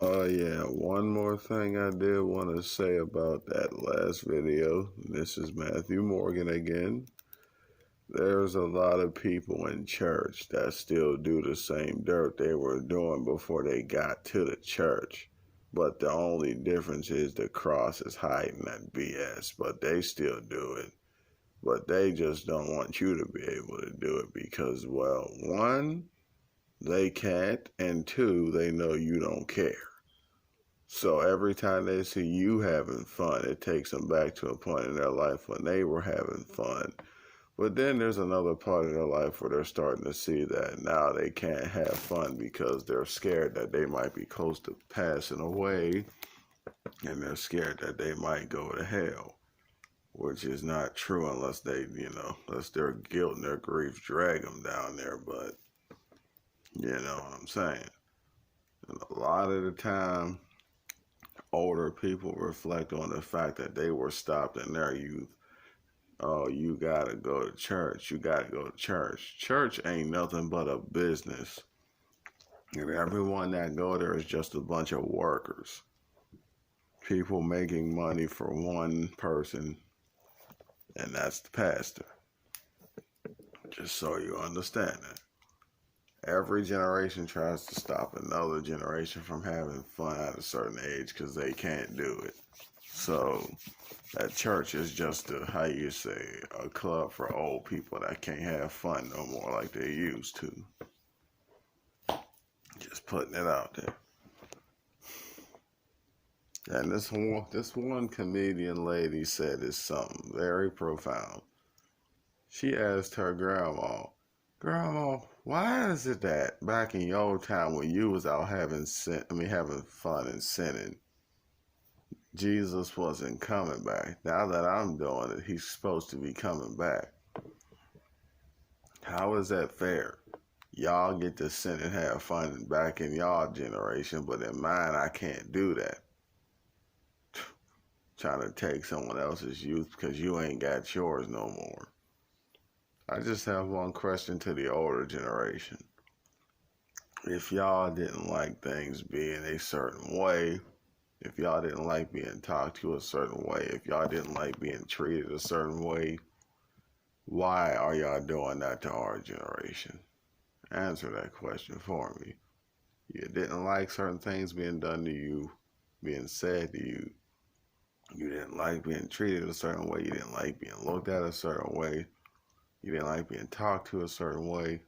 Yeah, one more thing I did want to say about that last video. This is Matthew Morgan again. There's a lot of people in church that still do the same dirt they were doing before they got to the church. But the only difference is the cross is hiding that BS, but they still do it. But they just don't want you to be able to do it because, well, one, they can't, and two, they know you don't care. So every time they see you having fun, it takes them back to a point in their life when they were having fun. But then there's another part of their life where they're starting to see that now they can't have fun because they're scared that they might be close to passing away, and they're scared that they might go to hell, which is not true unless unless their guilt and their grief drag them down there. But you know what I'm saying? And a lot of the time, older people reflect on the fact that they were stopped in their youth. Oh, you gotta go to church. You gotta go to church. Church ain't nothing but a business. And everyone that go there is just a bunch of workers. People making money for one person, and that's the pastor. Just so you understand that. Every generation tries to stop another generation from having fun at a certain age because they can't do it. So that church is just how you say, a club for old people that can't have fun no more like they used to. Just putting it out there. And this one comedian lady said is something very profound. She asked her grandma, why is it that back in your time when you was out having fun and sinning, Jesus wasn't coming back? Now that I'm doing it, he's supposed to be coming back. How is that fair? Y'all get to sin and have fun back in y'all generation, but in mine, I can't do that. Trying to take someone else's youth because you ain't got yours no more. I just have one question to the older generation. If y'all didn't like things being a certain way, if y'all didn't like being talked to a certain way, if y'all didn't like being treated a certain way, why are y'all doing that to our generation? Answer that question for me. You didn't like certain things being done to you, being said to you. You didn't like being treated a certain way. You didn't like being looked at a certain way. You didn't like being talked to a certain way.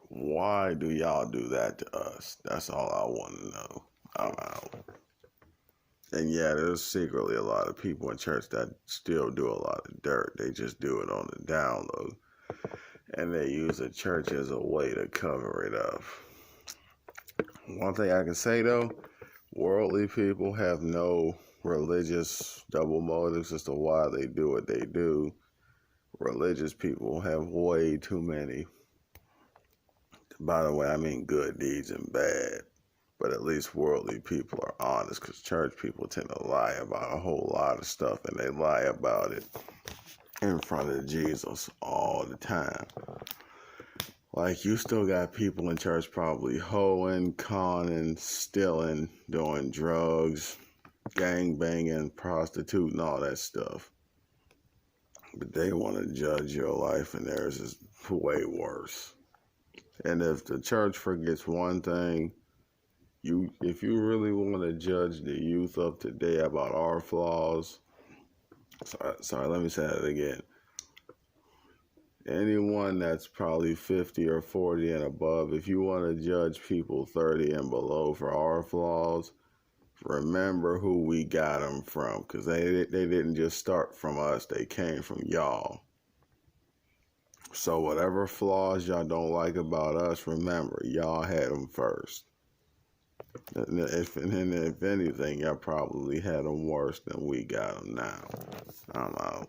Why do y'all do that to us? That's all I want to know. I'm out. And yeah, there's secretly a lot of people in church that still do a lot of dirt. They just do it on the down low. And they use the church as a way to cover it up. One thing I can say though, worldly people have no religious double motives as to why they do what they do. Religious people have way too many. By the way, I mean good deeds and bad. But at least worldly people are honest, because church people tend to lie about a whole lot of stuff, and they lie about it in front of Jesus all the time. Like, you still got people in church probably hoeing, conning, stealing, doing drugs, gang banging, prostituting, all that stuff. But they want to judge your life, and theirs is way worse. And if the church forgets one thing, if you really want to judge the youth of today about our flaws, sorry, let me say that again. Anyone that's probably 50 or 40 and above, if you want to judge people 30 and below for our flaws, remember who we got them from, because they didn't just start from us, they came from y'all. So whatever flaws y'all don't like about us, remember, y'all had them first. And if anything, y'all probably had them worse than we got them now. I'm out.